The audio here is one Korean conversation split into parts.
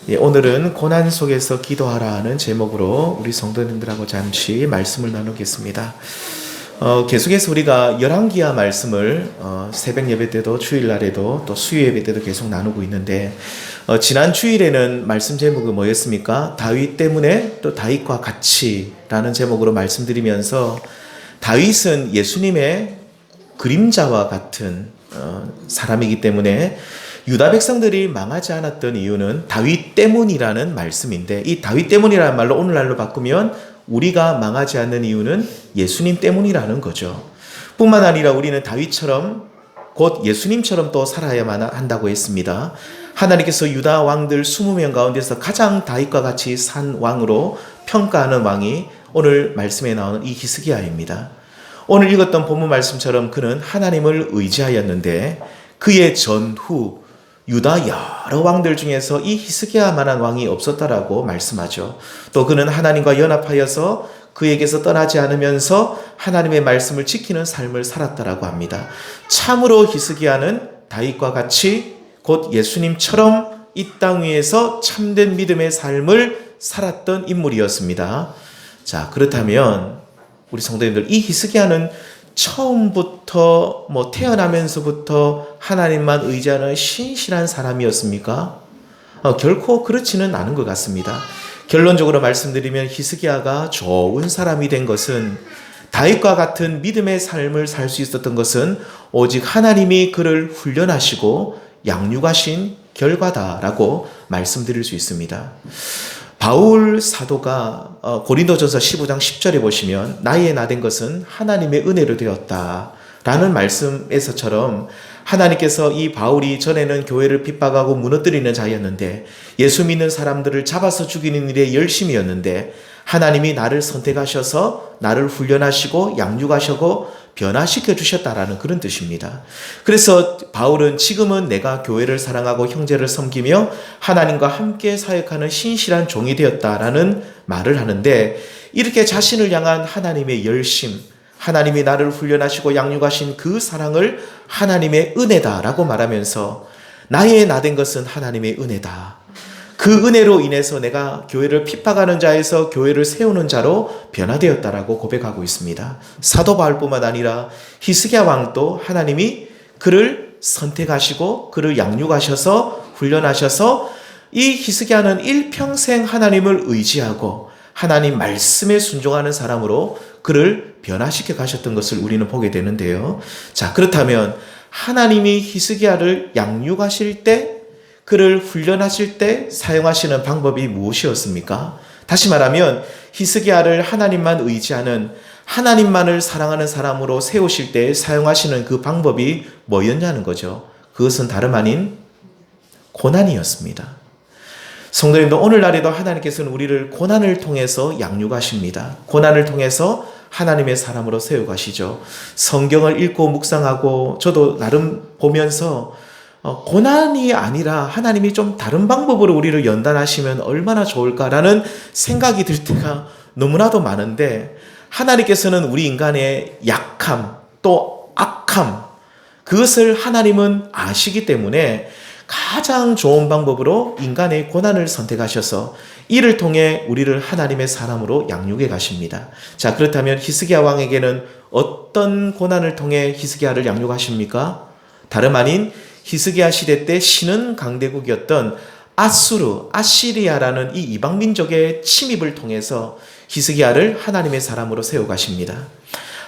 오늘은 고난 속에서 기도하라는 제목으로 우리 성도님들하고 잠시 말씀을 나누겠습니다. 계속해서 우리가 열왕기하 말씀을 새벽 예배 때도 주일날에도 또 수요 예배 때도 계속 나누고 있는데 지난 주일에는 말씀 제목이 뭐였습니까? 다윗 때문에 또 다윗과 같이라는 제목으로 말씀드리면서 다윗은 예수님의 그림자와 같은 사람이기 때문에 유다 백성들이 망하지 않았던 이유는 다윗 때문이라는 말씀인데, 이 다윗 때문이라는 말로 오늘날로 바꾸면 우리가 망하지 않는 이유는 예수님 때문이라는 거죠. 뿐만 아니라 우리는 다윗처럼 곧 예수님처럼 또 살아야만 한다고 했습니다. 하나님께서 유다 왕들 20명 가운데서 가장 다윗과 같이 산 왕으로 평가하는 왕이 오늘 말씀에 나오는 이 히스기야입니다. 오늘 읽었던 본문 말씀처럼 그는 하나님을 의지하였는데 그의 전후 유다 여러 왕들 중에서 이 히스기야만한 왕이 없었다라고 말씀하죠. 또 그는 하나님과 연합하여서 그에게서 떠나지 않으면서 하나님의 말씀을 지키는 삶을 살았다라고 합니다. 참으로 히스기야는 다윗과 같이 곧 예수님처럼 이 땅 위에서 참된 믿음의 삶을 살았던 인물이었습니다. 자, 그렇다면 우리 성도님들, 이 히스기야는 처음부터 태어나면서부터 하나님만 의지하는 신실한 사람이었습니까? 결코 그렇지는 않은 것 같습니다. 결론적으로 말씀드리면 히스기야가 좋은 사람이 된 것은, 다윗과 같은 믿음의 삶을 살 수 있었던 것은 오직 하나님이 그를 훈련하시고 양육하신 결과다라고 말씀드릴 수 있습니다. 바울 사도가 고린도전서 15장 10절에 보시면 나의 나된 것은 하나님의 은혜로 되었다라는 말씀에서처럼 하나님께서 이 바울이 전에는 교회를 핍박하고 무너뜨리는 자였는데 예수 믿는 사람들을 잡아서 죽이는 일에 열심이었는데 하나님이 나를 선택하셔서 나를 훈련하시고 양육하시고 변화시켜 주셨다라는 그런 뜻입니다. 그래서 바울은 지금은 내가 교회를 사랑하고 형제를 섬기며 하나님과 함께 사역하는 신실한 종이 되었다라는 말을 하는데, 이렇게 자신을 향한 하나님의 열심, 하나님이 나를 훈련하시고 양육하신 그 사랑을 하나님의 은혜다라고 말하면서 나의 나된 것은 하나님의 은혜다. 그 은혜로 인해서 내가 교회를 핍박하는 자에서 교회를 세우는 자로 변화되었다라고 고백하고 있습니다. 사도 바울뿐만 아니라 히스기야 왕도 하나님이 그를 선택하시고 그를 양육하셔서 훈련하셔서 이 히스기야는 일평생 하나님을 의지하고 하나님 말씀에 순종하는 사람으로 그를 변화시켜 가셨던 것을 우리는 보게 되는데요. 자, 그렇다면 하나님이 히스기야를 양육하실 때, 그를 훈련하실 때 사용하시는 방법이 무엇이었습니까? 다시 말하면 히스기야를 하나님만 의지하는, 하나님만을 사랑하는 사람으로 세우실 때 사용하시는 그 방법이 뭐였냐는 거죠. 그것은 다름 아닌 고난이었습니다. 성도님도 오늘날에도 하나님께서는 우리를 고난을 통해서 양육하십니다. 고난을 통해서 하나님의 사람으로 세워가시죠. 성경을 읽고 묵상하고 저도 나름 보면서 고난이 아니라 하나님이 좀 다른 방법으로 우리를 연단하시면 얼마나 좋을까라는 생각이 들 때가 너무나도 많은데, 하나님께서는 우리 인간의 약함 또 악함, 그것을 하나님은 아시기 때문에 가장 좋은 방법으로 인간의 고난을 선택하셔서 이를 통해 우리를 하나님의 사람으로 양육해 가십니다. 자, 그렇다면 히스기야 왕에게는 어떤 고난을 통해 히스기야를 양육하십니까? 다름 아닌 히스기야 시대 때 신흥 강대국이었던 아시리아라는 이 이방 민족의 침입을 통해서 히스기야를 하나님의 사람으로 세워 가십니다.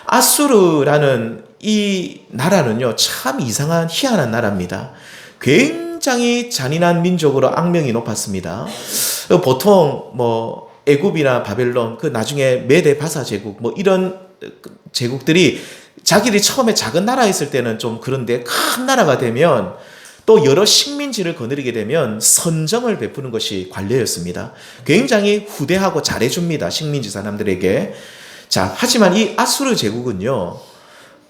아수르라는 이 나라는요, 참 이상한 희한한 나라입니다. 굉장히 잔인한 민족으로 악명이 높았습니다. 보통 애굽이나 바벨론, 그 나중에 메데 바사 제국 이런 제국들이 자기들이 처음에 작은 나라였을 때는 좀 그런데 큰 나라가 되면 또 여러 식민지를 거느리게 되면 선정을 베푸는 것이 관례였습니다. 굉장히 후대하고 잘해줍니다, 식민지 사람들에게. 자, 하지만 이 아수르 제국은요,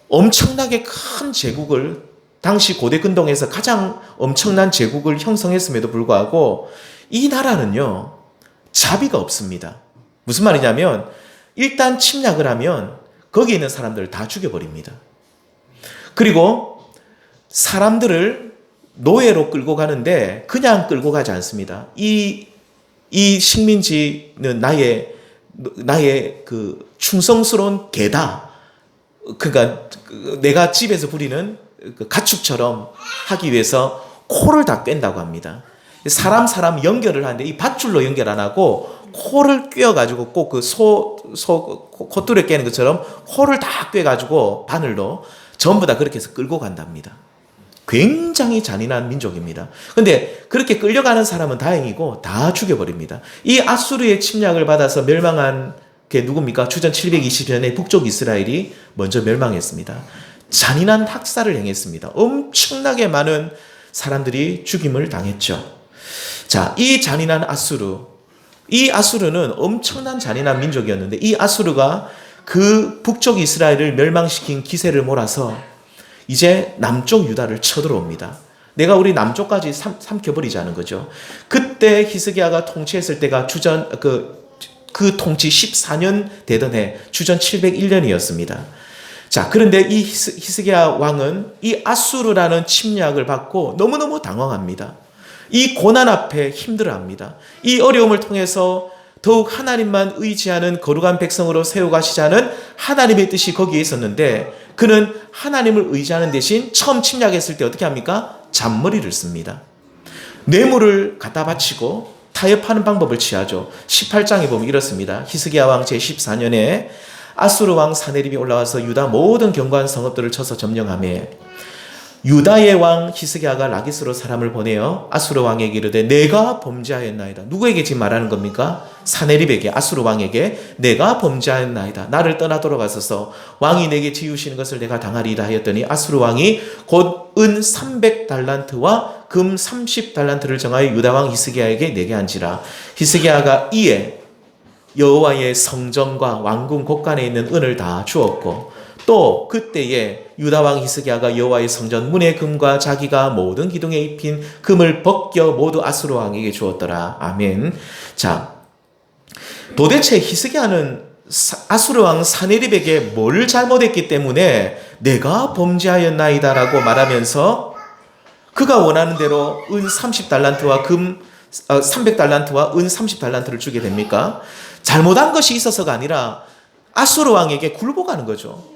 엄청나게 큰 제국을, 당시 고대 근동에서 가장 엄청난 제국을 형성했음에도 불구하고 이 나라는요, 자비가 없습니다. 무슨 말이냐면 일단 침략을 하면 거기에 있는 사람들을 다 죽여버립니다. 그리고 사람들을 노예로 끌고 가는데 그냥 끌고 가지 않습니다. 이 식민지는 나의 그 충성스러운 개다. 그러니까 내가 집에서 부리는 그 가축처럼 하기 위해서 코를 다 꿰다고 합니다. 사람 연결을 하는데 이 밧줄로 연결 안 하고 코를 꿰어가지고 꼭 그 콧줄에 깨는 것처럼 코를 다 꿰가지고 바늘로 전부 다 그렇게 해서 끌고 간답니다. 굉장히 잔인한 민족입니다. 근데 그렇게 끌려가는 사람은 다행이고 다 죽여버립니다. 이 아수르의 침략을 받아서 멸망한 게 누굽니까? 주전 720년에 북쪽 이스라엘이 먼저 멸망했습니다. 잔인한 학살을 행했습니다. 엄청나게 많은 사람들이 죽임을 당했죠. 자, 이 잔인한 이 아수르는 엄청난 잔인한 민족이었는데 이 아수르가 그 북쪽 이스라엘을 멸망시킨 기세를 몰아서 이제 남쪽 유다를 쳐들어옵니다. 내가 우리 남쪽까지 삼켜버리자는 거죠. 그때 히스기야가 통치했을 때가 주전 그 통치 14년 되던 해 주전 701년이었습니다. 자, 그런데 이 히스기야 왕은 이 아수르라는 침략을 받고 너무너무 당황합니다. 이 고난 앞에 힘들어합니다. 이 어려움을 통해서 더욱 하나님만 의지하는 거룩한 백성으로 세워가시자는 하나님의 뜻이 거기에 있었는데 그는 하나님을 의지하는 대신 처음 침략했을 때 어떻게 합니까? 잔머리를 씁니다. 뇌물을 갖다 바치고 타협하는 방법을 취하죠. 18장에 보면 이렇습니다. 히스기야 왕 제14년에 아수르 왕 사네립이 올라와서 유다 모든 견고한 성읍들을 쳐서 점령하며 유다의 왕 히스기야가 라기스로 사람을 보내어 아수르 왕에게 이르되 내가 범죄하였나이다. 누구에게 지금 말하는 겁니까? 사네립에게, 아수르 왕에게 내가 범죄하였나이다. 나를 떠나도록 하소서. 왕이 내게 지우시는 것을 내가 당하리이다 하였더니 아수르 왕이 곧 은 300달란트와 금 30달란트를 정하여 유다 왕 히스기야에게 내게 한지라. 히스기야가 이에 여호와의 성전과 왕궁 곳간에 있는 은을 다 주었고 또 그때에 유다 왕 히스기야가 여호와의 성전 문의 금과 자기가 모든 기둥에 입힌 금을 벗겨 모두 아수르 왕에게 주었더라. 아멘. 자, 도대체 히스기야는 아수르 왕 사네립에게 뭘 잘못했기 때문에 내가 범죄하였나이다라고 말하면서 그가 원하는 대로 은 30달란트와 금 300달란트와 은 30달란트를 주게 됩니까? 잘못한 것이 있어서가 아니라 아수르 왕에게 굴복하는 거죠.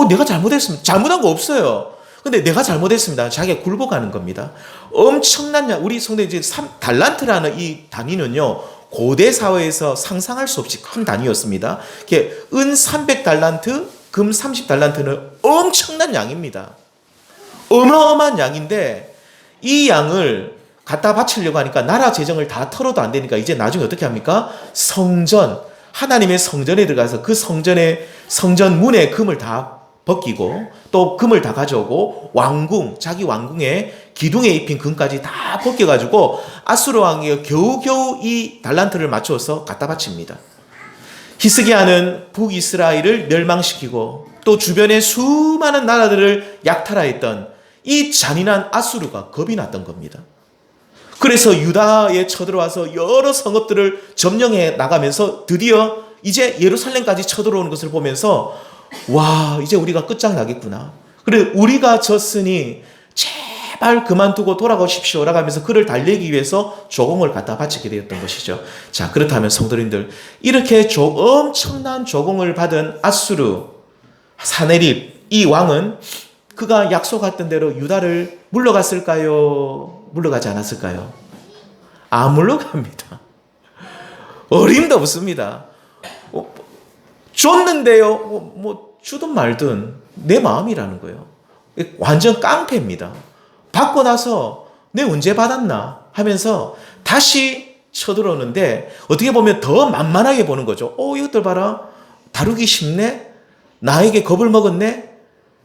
내가 잘못했습니다. 잘못한 거 없어요. 근데 내가 잘못했습니다. 자기가 굴복하는 겁니다. 엄청난 우리 성도님 달란트라는 이 단위는요. 고대 사회에서 상상할 수 없이 큰 단위였습니다. 은 300달란트, 금 30달란트는 엄청난 양입니다. 어마어마한 양인데 이 양을 갖다 바치려고 하니까 나라 재정을 다 털어도 안 되니까 이제 나중에 어떻게 합니까? 성전, 하나님의 성전에 들어가서 그 성전 문에 금을 다 벗기고 또 금을 다 가져오고 자기 왕궁에 기둥에 입힌 금까지 다 벗겨가지고 아수르 왕이 겨우겨우 이 달란트를 맞춰서 갖다 바칩니다. 히스기야는 북이스라엘을 멸망시키고 또 주변의 수많은 나라들을 약탈하였던 이 잔인한 아수르가 겁이 났던 겁니다. 그래서 유다에 쳐들어와서 여러 성읍들을 점령해 나가면서 드디어 이제 예루살렘까지 쳐들어오는 것을 보면서 와, 이제 우리가 끝장나겠구나. 그래, 우리가 졌으니 제발 그만두고 돌아가십시오라고 하면서 그를 달래기 위해서 조공을 갖다 바치게 되었던 것이죠. 자, 그렇다면 성도님들, 이렇게 엄청난 조공을 받은 아수르 사네립 이 왕은 그가 약속했던 대로 유다를 물러갔을까요? 물러가지 않았을까요? 안 물러갑니다. 어림도 없습니다. 줬는데요. 주든 말든 내 마음이라는 거예요. 완전 깡패입니다. 받고 나서 내 언제 받았나 하면서 다시 쳐들어오는데 어떻게 보면 더 만만하게 보는 거죠. 이것들 봐라. 다루기 쉽네? 나에게 겁을 먹었네?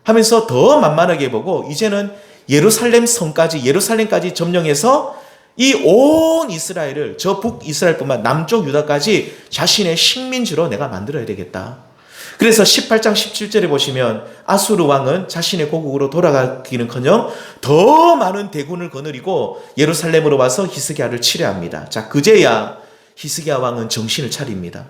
하면서 더 만만하게 보고 이제는 예루살렘까지 점령해서 이 온 이스라엘을 저 북이스라엘뿐만 남쪽 유다까지 자신의 식민지로 내가 만들어야 되겠다. 그래서 18장 17절에 보시면 아수르 왕은 자신의 고국으로 돌아가기는커녕 더 많은 대군을 거느리고 예루살렘으로 와서 히스기야를 치려합니다. 자, 그제야 히스기야 왕은 정신을 차립니다.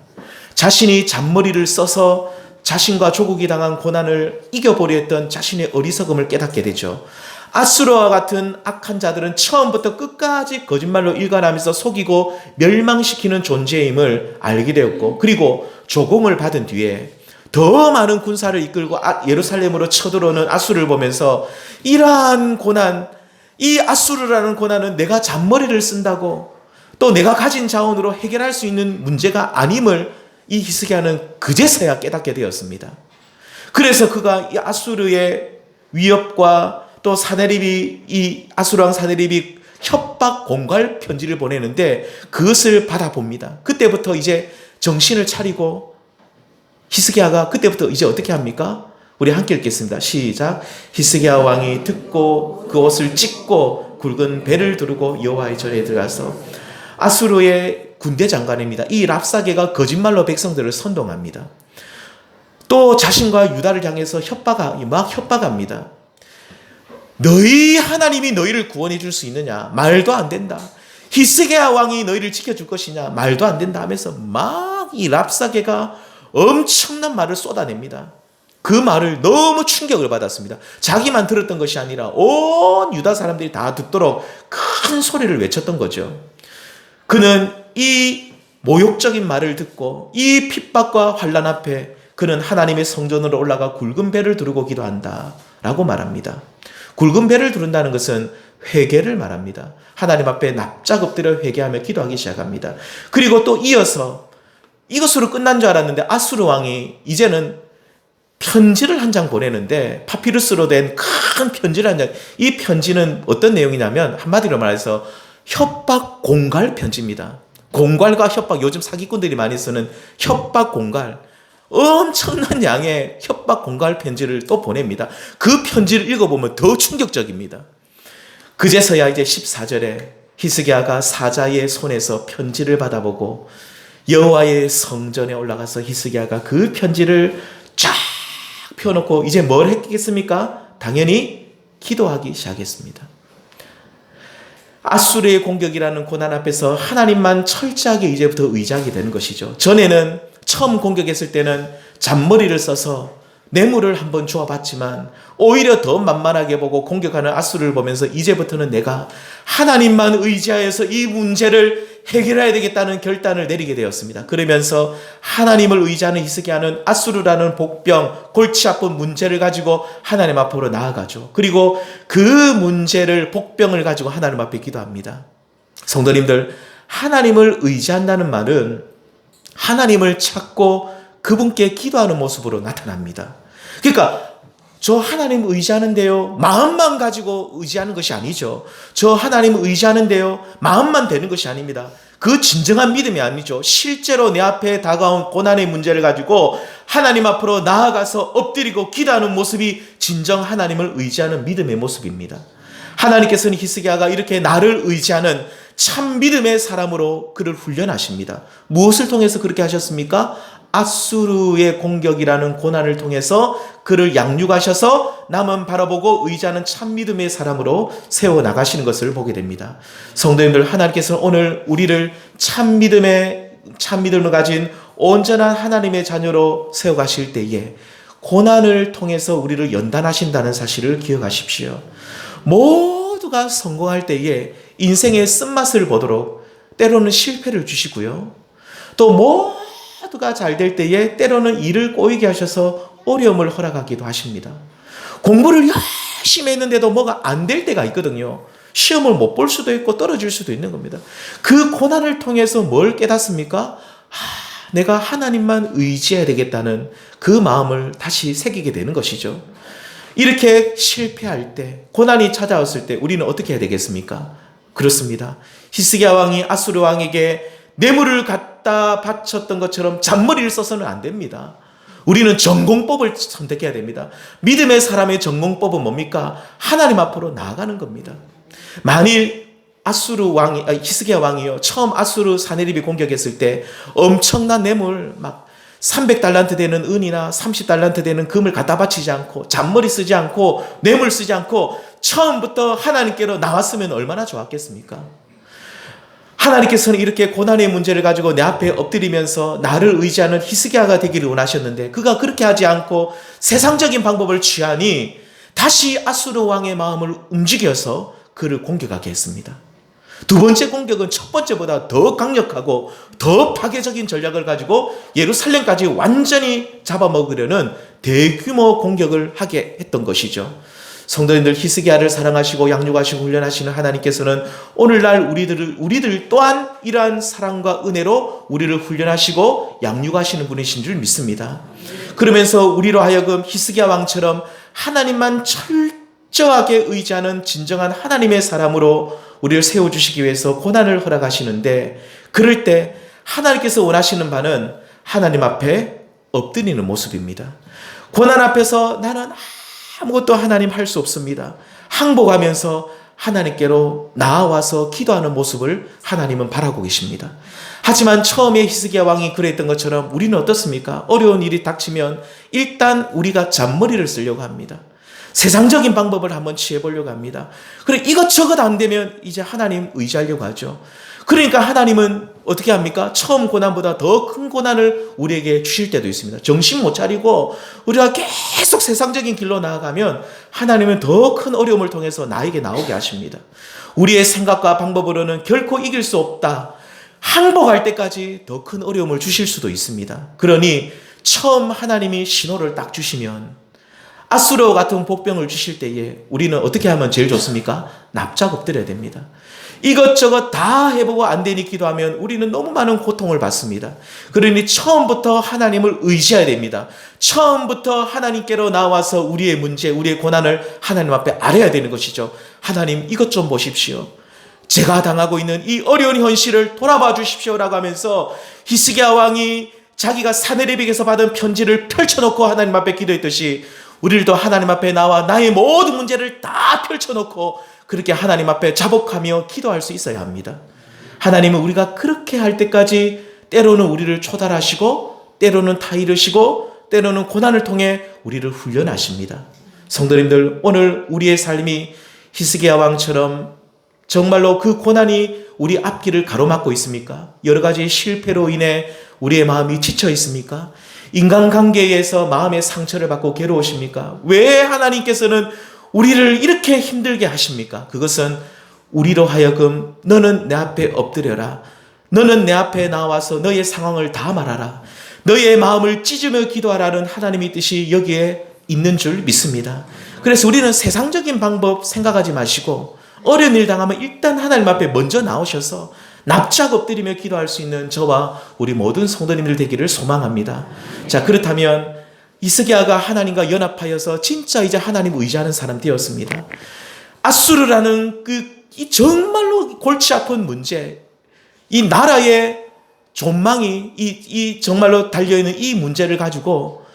자신이 잔머리를 써서 자신과 조국이 당한 고난을 이겨보려 했던 자신의 어리석음을 깨닫게 되죠. 아수르와 같은 악한 자들은 처음부터 끝까지 거짓말로 일관하면서 속이고 멸망시키는 존재임을 알게 되었고, 그리고 조공을 받은 뒤에 더 많은 군사를 이끌고 예루살렘으로 쳐들어오는 아수르를 보면서 이러한 고난, 이 아수르라는 고난은 내가 잔머리를 쓴다고 또 내가 가진 자원으로 해결할 수 있는 문제가 아님을 이 히스기야는 그제서야 깨닫게 되었습니다. 그래서 그가 이 아수르의 위협과 또 이 아수르 왕 사네립이 협박 공갈 편지를 보내는데 그것을 받아봅니다. 그때부터 이제 정신을 차리고 히스기야가 그때부터 이제 어떻게 합니까? 우리 함께 읽겠습니다. 시작. 히스기야 왕이 듣고 그 옷을 찢고 굵은 배를 두르고 여호와의 전에 들어가서 아수르의 군대 장관입니다. 이 랍사게가 거짓말로 백성들을 선동합니다. 또 자신과 유다를 향해서 협박합니다. 너희 하나님이 너희를 구원해 줄 수 있느냐? 말도 안 된다. 히스기야 왕이 너희를 지켜줄 것이냐? 말도 안 된다 하면서 막 이 랍사게가 엄청난 말을 쏟아냅니다. 그 말을 너무 충격을 받았습니다. 자기만 들었던 것이 아니라 온 유다 사람들이 다 듣도록 큰 소리를 외쳤던 거죠. 그는 이 모욕적인 말을 듣고 이 핍박과 환난 앞에 그는 하나님의 성전으로 올라가 굵은 배를 두르고 기도한다 라고 말합니다. 굵은 배를 두른다는 것은 회개를 말합니다. 하나님 앞에 납작 엎드려 회개하며 기도하기 시작합니다. 그리고 또 이어서 이것으로 끝난 줄 알았는데 아수르 왕이 이제는 편지를 한 장 보내는데 파피루스로 된 큰 편지를 한 장. 이 편지는 어떤 내용이냐면 한마디로 말해서 협박 공갈 편지입니다. 공갈과 협박, 요즘 사기꾼들이 많이 쓰는 협박 공갈. 엄청난 양의 협박 공갈 편지를 또 보냅니다. 그 편지를 읽어보면 더 충격적입니다. 그제서야 이제 14절에 히스기야가 사자의 손에서 편지를 받아보고 여호와의 성전에 올라가서 히스기야가 그 편지를 쫙 펴놓고 이제 뭘 했겠습니까? 당연히 기도하기 시작했습니다. 아수르의 공격이라는 고난 앞에서 하나님만 철저하게 이제부터 의지하게 되는 것이죠. 전에는 처음 공격했을 때는 잔머리를 써서 뇌물을 한번 주어봤지만 오히려 더 만만하게 보고 공격하는 아수르를 보면서 이제부터는 내가 하나님만 의지하여서 이 문제를 해결해야 되겠다는 결단을 내리게 되었습니다. 그러면서 하나님을 의지하는 히스기야는 아수르라는 복병, 골치 아픈 문제를 가지고 하나님 앞으로 나아가죠. 그리고 그 문제를, 복병을 가지고 하나님 앞에 기도합니다. 성도님들, 하나님을 의지한다는 말은 하나님을 찾고 그분께 기도하는 모습으로 나타납니다. 그러니까 저 하나님 의지하는데요, 마음만 가지고 의지하는 것이 아니죠. 저 하나님 의지하는데요, 마음만 되는 것이 아닙니다. 그 진정한 믿음이 아니죠. 실제로 내 앞에 다가온 고난의 문제를 가지고 하나님 앞으로 나아가서 엎드리고 기도하는 모습이 진정 하나님을 의지하는 믿음의 모습입니다. 하나님께서는 히스기야가 이렇게 나를 의지하는 참 믿음의 사람으로 그를 훈련하십니다. 무엇을 통해서 그렇게 하셨습니까? 아수르의 공격이라는 고난을 통해서 그를 양육하셔서 남은 바라보고 의지하는 참 믿음의 사람으로 세워나가시는 것을 보게 됩니다. 성도님들, 하나님께서는 오늘 우리를 참 믿음을 가진 온전한 하나님의 자녀로 세워가실 때에 고난을 통해서 우리를 연단하신다는 사실을 기억하십시오. 모두가 성공할 때에 인생의 쓴맛을 보도록 때로는 실패를 주시고요. 또 모두가 잘 될 때에 때로는 일을 꼬이게 하셔서 어려움을 허락하기도 하십니다. 공부를 열심히 했는데도 뭐가 안 될 때가 있거든요. 시험을 못 볼 수도 있고 떨어질 수도 있는 겁니다. 그 고난을 통해서 뭘 깨닫습니까? 내가 하나님만 의지해야 되겠다는 그 마음을 다시 새기게 되는 것이죠. 이렇게 실패할 때, 고난이 찾아왔을 때 우리는 어떻게 해야 되겠습니까? 그렇습니다. 히스기야 왕이 아수르 왕에게 뇌물을 갖다 바쳤던 것처럼 잔머리를 써서는 안 됩니다. 우리는 전공법을 선택해야 됩니다. 믿음의 사람의 전공법은 뭡니까? 하나님 앞으로 나아가는 겁니다. 만일 히스기야 왕이요, 처음 아수르 사네립이 공격했을 때 엄청난 뇌물, 막 300달란트 되는 은이나 30달란트 되는 금을 갖다 바치지 않고 잔머리 쓰지 않고 뇌물 쓰지 않고 처음부터 하나님께로 나왔으면 얼마나 좋았겠습니까? 하나님께서는 이렇게 고난의 문제를 가지고 내 앞에 엎드리면서 나를 의지하는 히스기야가 되기를 원하셨는데 그가 그렇게 하지 않고 세상적인 방법을 취하니 다시 아수르 왕의 마음을 움직여서 그를 공격하게 했습니다. 두 번째 공격은 첫 번째보다 더 강력하고 더 파괴적인 전략을 가지고 예루살렘까지 완전히 잡아먹으려는 대규모 공격을 하게 했던 것이죠. 성도님들, 히스기야를 사랑하시고 양육하시고 훈련하시는 하나님께서는 오늘날 우리들 또한 이러한 사랑과 은혜로 우리를 훈련하시고 양육하시는 분이신 줄 믿습니다. 그러면서 우리로 하여금 히스기야 왕처럼 하나님만 철저하게 의지하는 진정한 하나님의 사람으로 우리를 세워주시기 위해서 고난을 허락하시는데, 그럴 때 하나님께서 원하시는 바는 하나님 앞에 엎드리는 모습입니다. 고난 앞에서 나는 아무것도 하나님 할 수 없습니다. 항복하면서 하나님께로 나아와서 기도하는 모습을 하나님은 바라고 계십니다. 하지만 처음에 히스기야 왕이 그랬던 것처럼 우리는 어떻습니까? 어려운 일이 닥치면 일단 우리가 잔머리를 쓰려고 합니다. 세상적인 방법을 한번 취해보려고 합니다. 그래, 이것저것 안 되면 이제 하나님 의지하려고 하죠. 그러니까 하나님은 어떻게 합니까? 처음 고난보다 더 큰 고난을 우리에게 주실 때도 있습니다. 정신 못 차리고 우리가 계속 세상적인 길로 나아가면 하나님은 더 큰 어려움을 통해서 나에게 나오게 하십니다. 우리의 생각과 방법으로는 결코 이길 수 없다. 항복할 때까지 더 큰 어려움을 주실 수도 있습니다. 그러니 처음 하나님이 신호를 딱 주시면, 아수르와 같은 복병을 주실 때에 우리는 어떻게 하면 제일 좋습니까? 납작 엎드려야 됩니다. 이것저것 다 해보고 안 되니 기도하면 우리는 너무 많은 고통을 받습니다. 그러니 처음부터 하나님을 의지해야 됩니다. 처음부터 하나님께로 나와서 우리의 문제, 우리의 고난을 하나님 앞에 아뢰야 되는 것이죠. 하나님, 이것 좀 보십시오. 제가 당하고 있는 이 어려운 현실을 돌아봐 주십시오라고 하면서 히스기야 왕이 자기가 사네립에게서 받은 편지를 펼쳐놓고 하나님 앞에 기도했듯이 우리들도 하나님 앞에 나와 나의 모든 문제를 다 펼쳐놓고 그렇게 하나님 앞에 자복하며 기도할 수 있어야 합니다. 하나님은 우리가 그렇게 할 때까지 때로는 우리를 초달하시고 때로는 타이르시고 때로는 고난을 통해 우리를 훈련하십니다. 성도님들, 오늘 우리의 삶이 히스기야 왕처럼 정말로 그 고난이 우리 앞길을 가로막고 있습니까? 여러 가지 실패로 인해 우리의 마음이 지쳐 있습니까? 인간관계에서 마음의 상처를 받고 괴로우십니까? 왜 하나님께서는 우리를 이렇게 힘들게 하십니까? 그것은 우리로 하여금 너는 내 앞에 엎드려라. 너는 내 앞에 나와서 너의 상황을 다 말하라. 너의 마음을 찢으며 기도하라는 하나님의 뜻이 여기에 있는 줄 믿습니다. 그래서 우리는 세상적인 방법 생각하지 마시고 어려운 일 당하면 일단 하나님 앞에 먼저 나오셔서 납작 엎드리며 기도할 수 있는 저와 우리 모든 성도님들 되기를 소망합니다. 자, 그렇다면 히스기야가 하나님과 연합하여서 진짜 이제 하나님 의지하는 사람 되었습니다. 아수르라는 이 정말로 골치 아픈 문제, 이 나라의 존망이 이 정말로 달려있는 이 문제를 가지고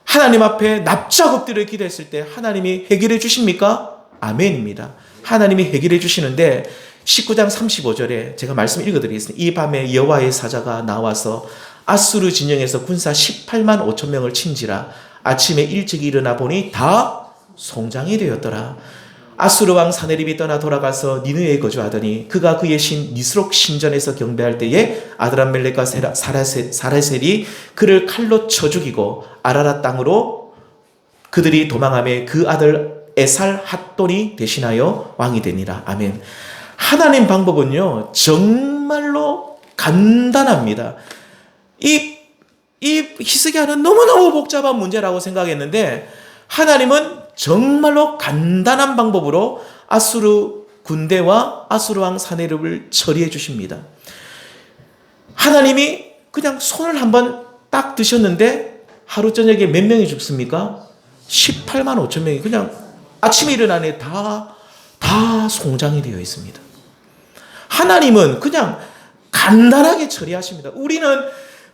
하나님 앞에 납작 엎드려 기도했을 때 하나님이 해결해 주십니까? 아멘입니다. 하나님이 해결해 주시는데 19장 35절에 제가 말씀 읽어드리겠습니다. 이 밤에 여호와의 사자가 나와서 아수르 진영에서 군사 18만 5천 명을 친지라. 아침에 일찍 일어나 보니 다 송장이 되었더라. 아수르 왕 사네립이 떠나 돌아가서 니느웨에 거주하더니 그가 그의 신 니스록 신전에서 경배할 때에 아드람멜렉과 사라셀이 그를 칼로 쳐 죽이고 아라랏 땅으로 그들이 도망하며 그 아들 에살 핫돈이 대신하여 왕이 되니라. 아멘. 하나님 방법은요 정말로 간단합니다. 이 히스기야는 너무너무 복잡한 문제라고 생각했는데 하나님은 정말로 간단한 방법으로 아수르 군대와 아수르 왕 사네립을 처리해 주십니다. 하나님이 그냥 손을 한번 딱 드셨는데 하루 저녁에 몇 명이 죽습니까? 18만 5천 명이 그냥 아침에 일어나니 다 송장이 되어 있습니다. 하나님은 그냥 간단하게 처리하십니다. 우리는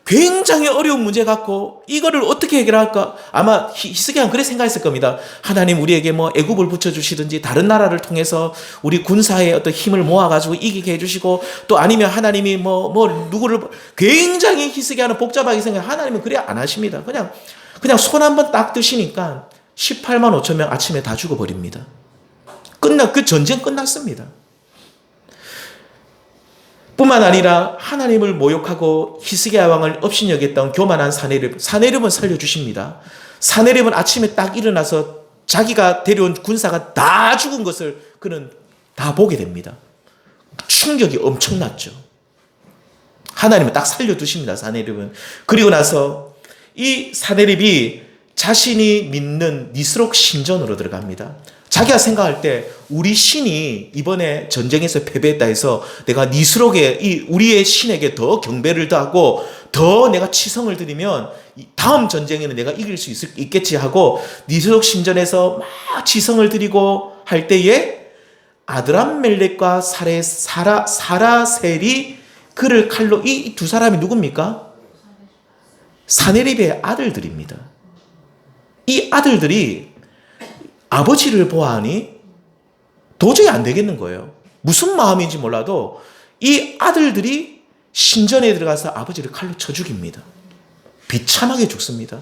굉장히 어려운 문제 갖고 이거를 어떻게 해결할까? 아마 히스기야는 그래 생각했을 겁니다. 하나님 우리에게 뭐 애굽을 붙여주시든지 다른 나라를 통해서 우리 군사의 어떤 힘을 모아가지고 이기게 해주시고 또 아니면 하나님이 누구를 굉장히 히스기야는 복잡하게 생각해. 하나님은 그래 안 하십니다. 그냥 손 한번 딱 드시니까 18만 5천 명 아침에 다 죽어버립니다. 그 전쟁 끝났습니다. 뿐만 아니라 하나님을 모욕하고 히스기야 왕을 업신여겼던 교만한 사네립은 살려주십니다. 사네립은 아침에 딱 일어나서 자기가 데려온 군사가 다 죽은 것을 그는 다 보게 됩니다. 충격이 엄청났죠. 하나님은 딱 살려두십니다, 사네립은. 그리고 나서 이 사네립이 자신이 믿는 니스록 신전으로 들어갑니다. 자기가 생각할 때 우리 신이 이번에 전쟁에서 패배했다 해서 내가 니스록에 우리의 신에게 더 경배를 더하고 더 내가 치성을 드리면 다음 전쟁에는 내가 이길 수 있겠지 하고 니스록 신전에서 막 치성을 드리고 할 때에 아드람멜렉과 사라셀이 그를 칼로, 이 두 사람이 누굽니까? 사네립의 아들들입니다. 이 아들들이 아버지를 보아하니 도저히 안 되겠는 거예요. 무슨 마음인지 몰라도 이 아들들이 신전에 들어가서 아버지를 칼로 쳐 죽입니다. 비참하게 죽습니다.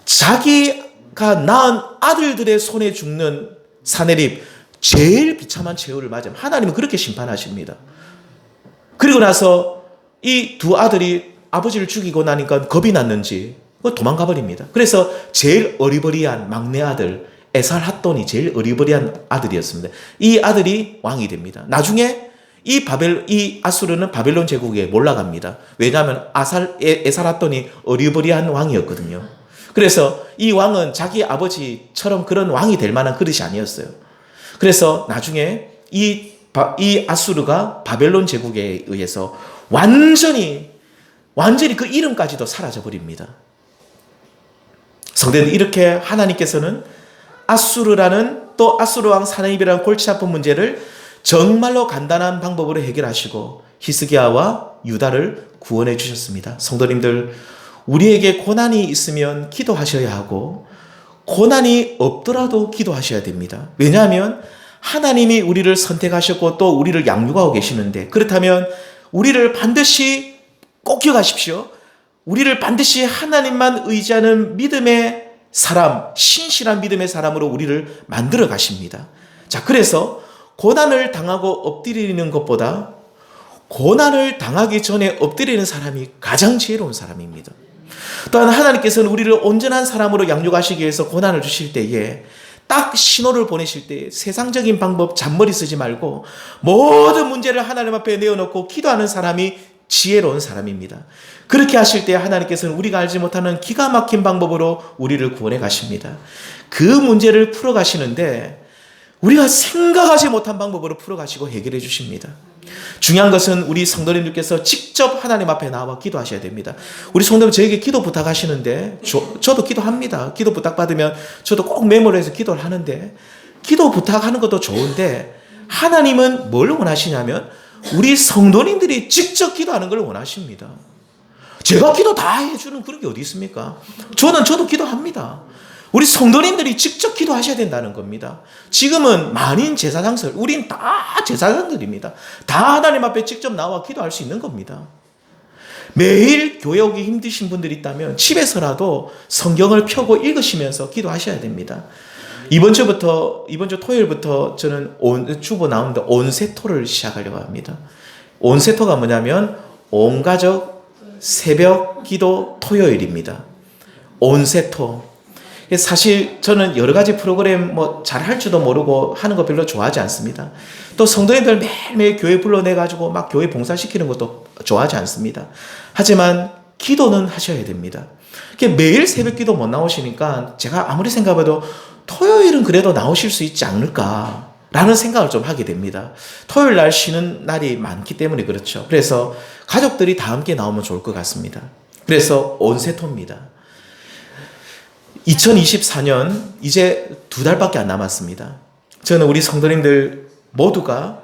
자기가 낳은 아들들의 손에 죽는 사네립, 제일 비참한 최후를 맞으면 하나님은 그렇게 심판하십니다. 그리고 나서 이 두 아들이 아버지를 죽이고 나니까 겁이 났는지 도망가 버립니다. 그래서 제일 어리버리한 막내 아들 에살핫돈이 제일 어리버리한 아들이었습니다. 이 아들이 왕이 됩니다. 나중에 이 아수르는 바벨론 제국에 몰락합니다. 왜냐하면 에살핫돈이 어리버리한 왕이었거든요. 그래서 이 왕은 자기 아버지처럼 그런 왕이 될 만한 그릇이 아니었어요. 그래서 나중에 이 아수르가 바벨론 제국에 의해서 완전히 그 이름까지도 사라져 버립니다. 성도는 이렇게 하나님께서는 아수르라는 또 아수르 왕 사네립이라는 골치 아픈 문제를 정말로 간단한 방법으로 해결하시고 히스기야와 유다를 구원해 주셨습니다. 성도님들, 우리에게 고난이 있으면 기도하셔야 하고 고난이 없더라도 기도하셔야 됩니다. 왜냐하면 하나님이 우리를 선택하셨고 또 우리를 양육하고 계시는데, 그렇다면 우리를 반드시 꼭 기억하십시오. 우리를 반드시 하나님만 의지하는 믿음의 사람, 신실한 믿음의 사람으로 우리를 만들어 가십니다. 자, 그래서 고난을 당하고 엎드리는 것보다 고난을 당하기 전에 엎드리는 사람이 가장 지혜로운 사람입니다. 또한 하나님께서는 우리를 온전한 사람으로 양육하시기 위해서 고난을 주실 때에 딱 신호를 보내실 때 세상적인 방법 잔머리 쓰지 말고 모든 문제를 하나님 앞에 내어놓고 기도하는 사람이 지혜로운 사람입니다. 그렇게 하실 때 하나님께서는 우리가 알지 못하는 기가 막힌 방법으로 우리를 구원해 가십니다. 그 문제를 풀어 가시는데 우리가 생각하지 못한 방법으로 풀어 가시고 해결해 주십니다. 중요한 것은 우리 성도님들께서 직접 하나님 앞에 나와 기도하셔야 됩니다. 우리 성도님 저에게 기도 부탁하시는데 저도 기도합니다. 기도 부탁받으면 저도 꼭 메모를 해서 기도를 하는데, 기도 부탁하는 것도 좋은데 하나님은 뭘 원하시냐면 우리 성도님들이 직접 기도하는 걸 원하십니다. 제가 기도 다 해주는 그런 게 어디 있습니까? 저도 기도합니다. 우리 성도님들이 직접 기도하셔야 된다는 겁니다. 지금은 만인 제사장설, 우린 다 제사장들입니다. 다 하나님 앞에 직접 나와 기도할 수 있는 겁니다. 매일 교회 오기 힘드신 분들이 있다면 집에서라도 성경을 펴고 읽으시면서 기도하셔야 됩니다. 이번 주 토요일부터 저는 주보 나오는데 온세토를 시작하려고 합니다. 온세토가 뭐냐면 온가족 새벽 기도 토요일입니다. 온세토. 사실 저는 여러 가지 프로그램 잘할 줄도 모르고 하는 거 별로 좋아하지 않습니다. 또 성도님들 매일매일 교회 불러내가지고 막 교회 봉사시키는 것도 좋아하지 않습니다. 하지만 기도는 하셔야 됩니다. 매일 새벽 기도 못 나오시니까 제가 아무리 생각해도 토요일은 그래도 나오실 수 있지 않을까라는 생각을 좀 하게 됩니다. 토요일 날 쉬는 날이 많기 때문에 그렇죠. 그래서 가족들이 다 함께 나오면 좋을 것 같습니다. 그래서 온세토입니다. 2024년 이제 2달밖에 안 남았습니다. 저는 우리 성도님들 모두가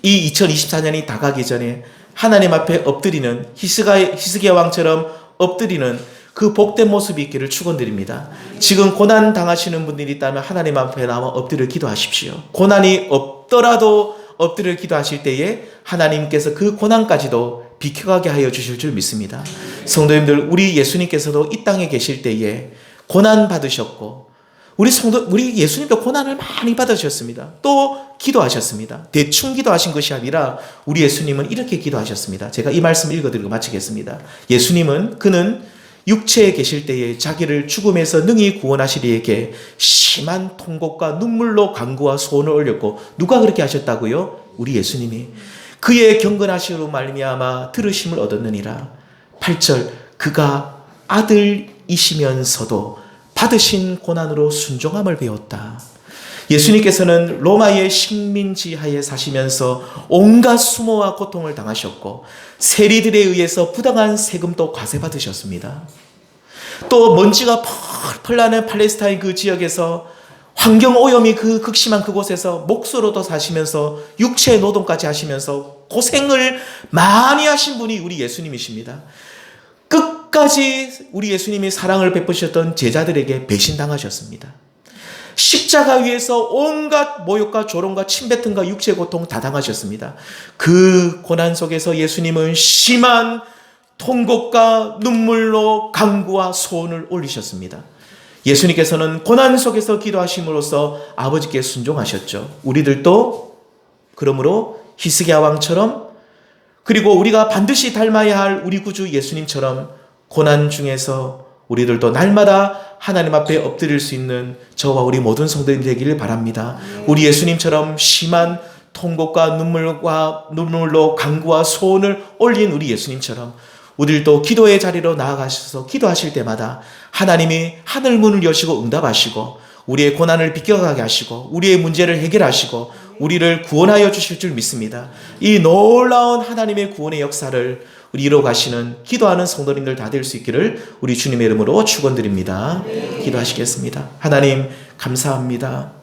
이 2024년이 다가기 전에 하나님 앞에 엎드리는 히스기야 왕처럼 엎드리는 그 복된 모습이 있기를 축원드립니다. 지금 고난 당하시는 분들이 있다면 하나님 앞에 나와 엎드려 기도하십시오. 고난이 없더라도 엎드려 기도하실 때에 하나님께서 그 고난까지도 비켜가게 하여 주실 줄 믿습니다. 성도님들, 우리 예수님께서도 이 땅에 계실 때에 고난 받으셨고 우리 예수님도 고난을 많이 받으셨습니다. 또 기도하셨습니다. 대충 기도하신 것이 아니라 우리 예수님은 이렇게 기도하셨습니다. 제가 이 말씀 읽어드리고 마치겠습니다. 예수님은 그는 육체에 계실 때에 자기를 죽음에서 능히 구원하시리에게 심한 통곡과 눈물로 간구와 소원을 올렸고, 누가 그렇게 하셨다고요? 우리 예수님이. 그의 경건하심으로 말미암아 들으심을 얻었느니라. 8절, 그가 아들이시면서도 받으신 고난으로 순종함을 배웠다. 예수님께서는 로마의 식민지 하에 사시면서 온갖 수모와 고통을 당하셨고, 세리들에 의해서 부당한 세금도 과세받으셨습니다. 또 먼지가 펄펄 나는 팔레스타인 그 지역에서 환경오염이 그 극심한 그곳에서 목수로도 사시면서 육체 노동까지 하시면서 고생을 많이 하신 분이 우리 예수님이십니다. 끝까지 우리 예수님이 사랑을 베푸셨던 제자들에게 배신당하셨습니다. 십자가 위에서 온갖 모욕과 조롱과 침뱉음과 육체 고통 다 당하셨습니다. 그 고난 속에서 예수님은 심한 통곡과 눈물로 간구와 소원을 올리셨습니다. 예수님께서는 고난 속에서 기도하심으로써 아버지께 순종하셨죠. 우리들도 그러므로 히스기야 왕처럼, 그리고 우리가 반드시 닮아야 할 우리 구주 예수님처럼 고난 중에서 우리들도 날마다 하나님 앞에 엎드릴 수 있는 저와 우리 모든 성도님 되기를 바랍니다. 우리 예수님처럼 심한 통곡과 눈물로 간구와 소원을 올린 우리 예수님처럼 우리들도 기도의 자리로 나아가셔서 기도하실 때마다 하나님이 하늘 문을 여시고 응답하시고 우리의 고난을 비껴가게 하시고 우리의 문제를 해결하시고 우리를 구원하여 주실 줄 믿습니다. 이 놀라운 하나님의 구원의 역사를 우리 이뤄가시는 기도하는 성도님들 다 될 수 있기를 우리 주님의 이름으로 축원드립니다. 기도하시겠습니다. 하나님 감사합니다.